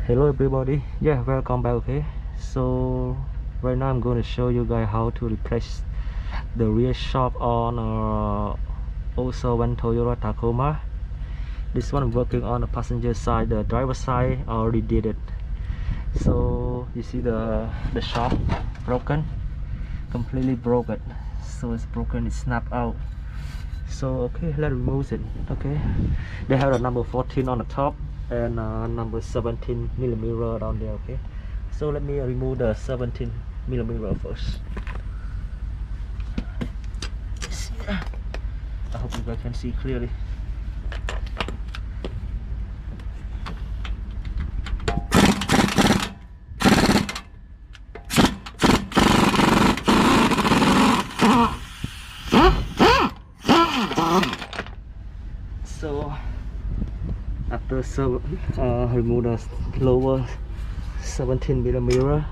Hello everybody, yeah, welcome back. Okay, so right now I'm going to show you guys how to replace the rear shock on also one Toyota Tacoma. This one I'm working on the passenger side. The driver side I already did it. So you see the shock broken, completely broken. So it's broken, it snapped out. So okay, let's remove it. Okay, they have a number 14 on the top and number 17 millimeter down there. Okay, so let me remove the 17 millimeter first. I hope you guys can see clearly. So after remove the lower 17 millimeter,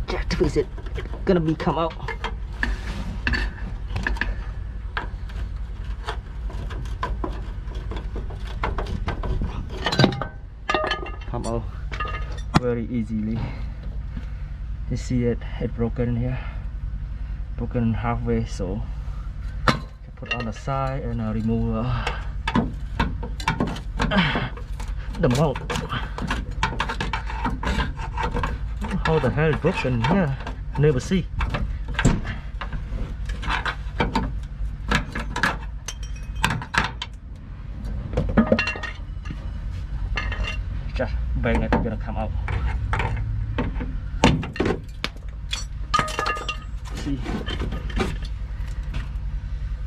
just twist it. It's gonna be come out. Come out very easily. You see it broken here, broken halfway. So put on the side and remove the mount. How the hell is broken here? Never see. Just bang it, it's gonna come out. See,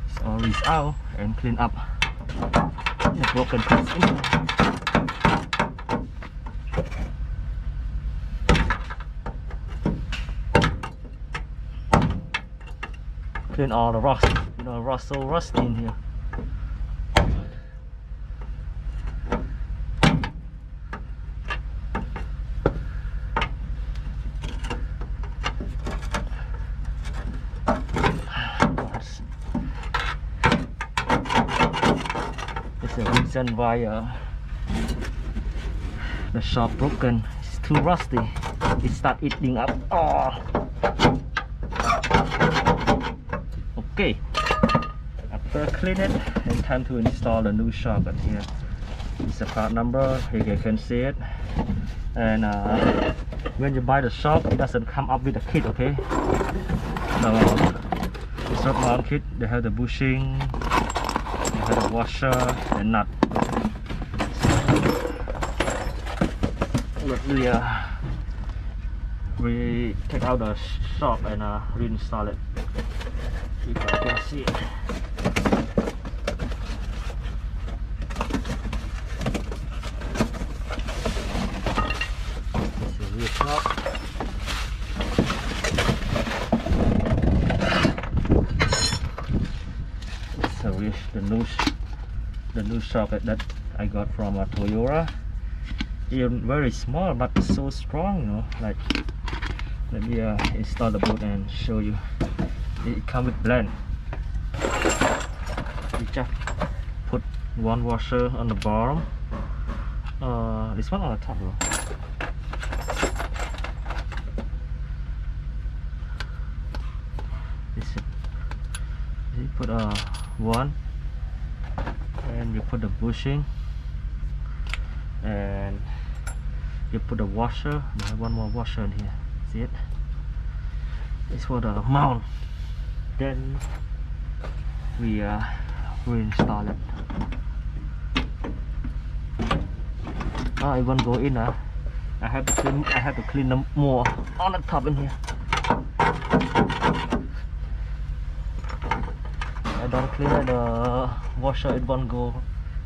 it's all out and clean up the broken piece. Clean all the rust, you know, rust so rusty in here. It's the reason why the shock broken. It's too rusty. It start eating up. Oh. Okay, after clean it, it's time to install the new shock. And here is the part number. Here you can see it. And when you buy the shock, it doesn't come up with a kit. Okay, it's not mount kit. They have the bushing, they have the washer and nut. We take out the shock and reinstall it. If I can see it. This is rear shock. So the new socket that I got from a Toyota. Even very small but so strong, you know. Like, let me install the boot and show you. It comes with blend. You just put one washer on the bottom. This one on the top though. You put one, and you put the bushing, and you put the washer. There's one more washer in here. See it? It's for the mount. Then we reinstall it. Oh, it won't go in. I have to clean them more on the top in here. I don't clean the washer, it won't go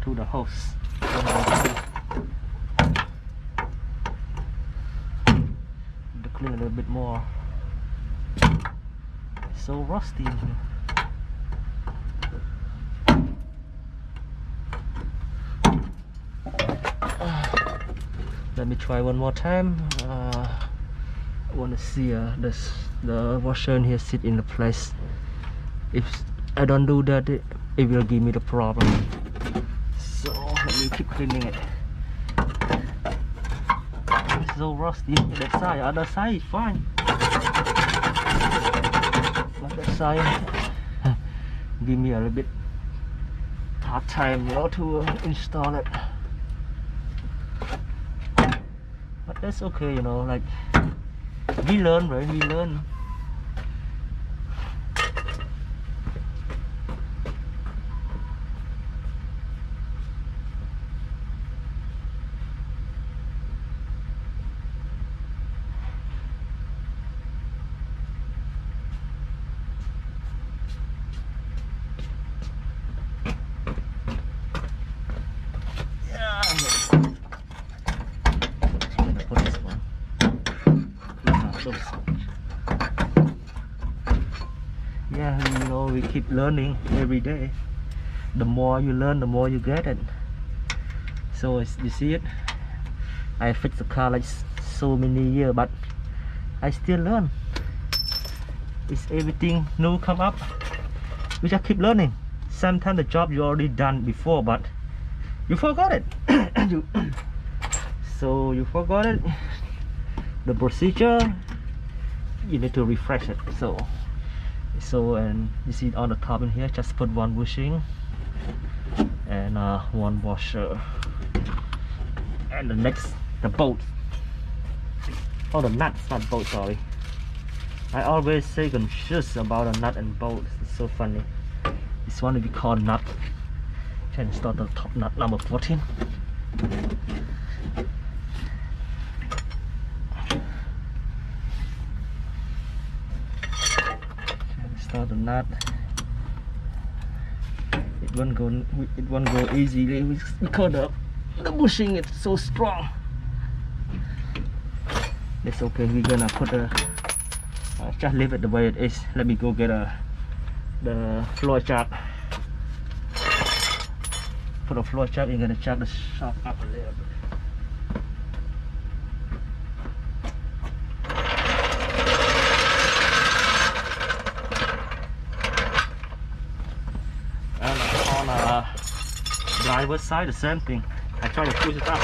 to the hose. To clean a little bit more. So rusty in here. Let me try one more time. I want to see the washer in here sit in the place. If I don't do that, it will give me the problem. So let me keep cleaning it. so rusty. That side, other side is fine. But that side give me a little bit hard time, you know, to install it. But that's okay, you know, like we learn, right? We learn. Yeah, you know, we keep learning every day. The more you learn, the more you get it. So you see it, I fixed the car like so many years, but I still learn. It's everything new come up, we just keep learning. Sometimes the job you already done before, but you forgot it. So you forgot it, the procedure, you need to refresh it. So and you see on the top in here, just put one bushing and one washer, and the next, the bolt, oh, the nuts, not bolt, sorry. I always say confused about a nut and bolt. It's so funny. This one will be called nut. Can start the top nut number 14. Start the nut. It won't go easily because the bushing is so strong. It's okay. We're gonna put just leave it the way it is. Let me go get the floor jack. Put a floor jack. You're gonna jack the shaft up a little bit. And on driver's side, the same thing. I try to push it up.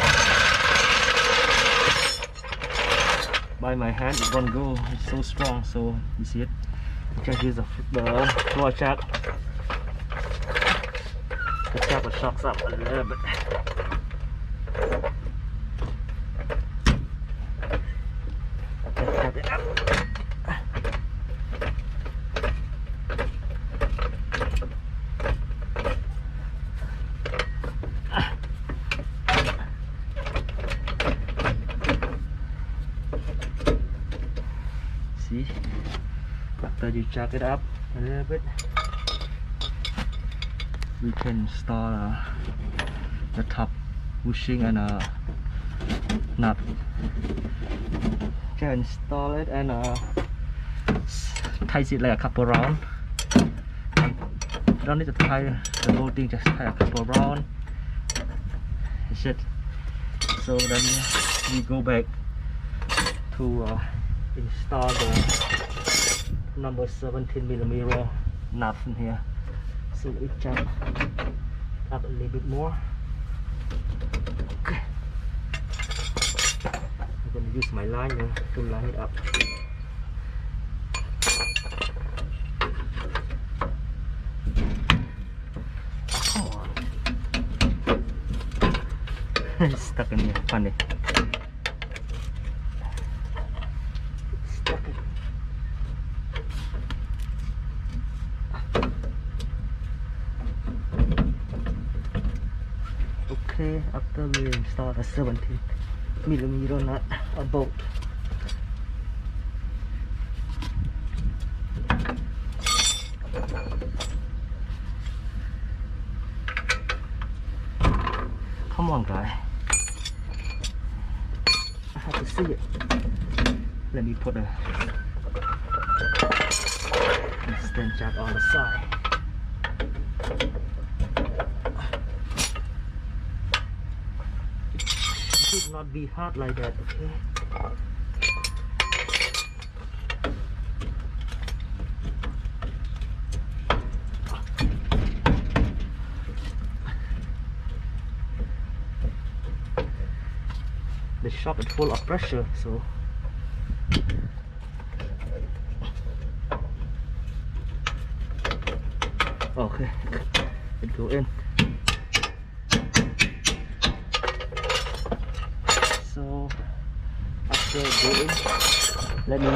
By my hand, it won't go. It's so strong. So you see it. Just use the floor jack. The jack the shocks up a little bit. Just tap it up. See, after you jack it up a little bit, we can install the top bushing and nut. Can install it and tie it like a couple round. Don't need to tie the whole thing, just tie a couple round. That's it. So then we go back to install the number 17mm nut in here. So let me jack up a little bit more. Okay. I'm going to use my liner to line it up. Come on. It's stuck in here, funny. Okay, after we install a 17mm nut or bolt, come on guy, I have to see it. Let me put a stand jack on the side. Should not be hard like that, okay? the shop is full of pressure, so okay, it go in. So after it go in, let me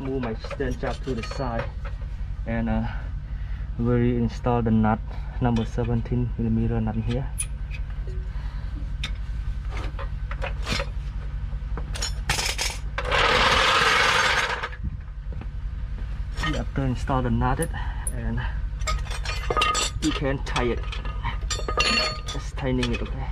move my stand jack to the side and we install the nut number 17mm nut here. After install the nut and you can tie it, just tightening it, okay.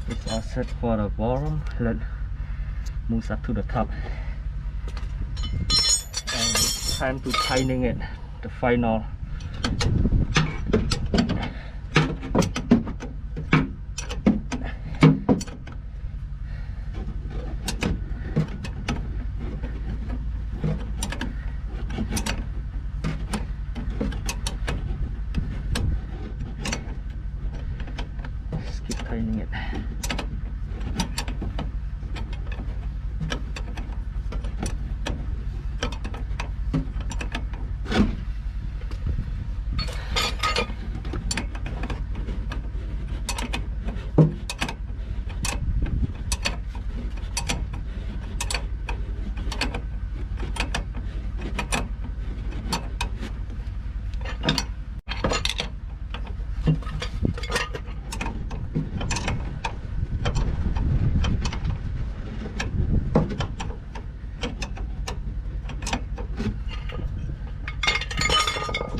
It's all set for the bottom. Let's move up to the top and it's time to tightening it, the final. Tightening it.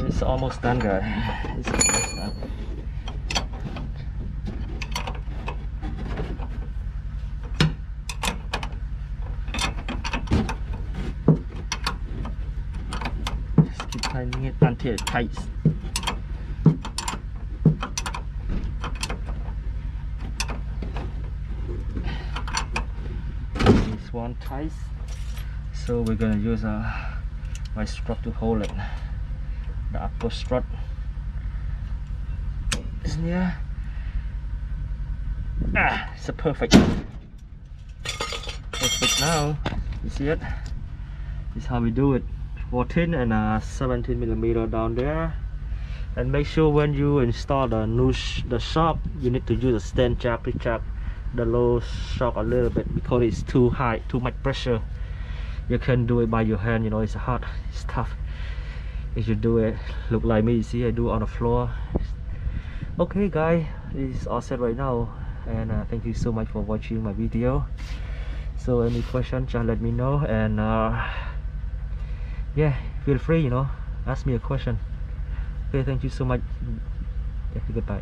It's almost done, guys. It's almost done. Just keep tightening it until it tights. This one tights, so we're gonna use my strap to hold it. The upper strut is near. It's a perfect now. You see it? This is how we do it. 14 and 17mm down there. And make sure when you install the shock, you need to use a stand jack to jack the low shock a little bit because it's too high, too much pressure. You can do it by your hand, you know, it's hard, it's tough. If you do it, look like me, you see I do it on the floor. Okay guys, this is all set right now, and thank you so much for watching my video. So any questions, just let me know, and yeah, feel free, you know, ask me a question. Okay, thank you so much. Yeah, goodbye.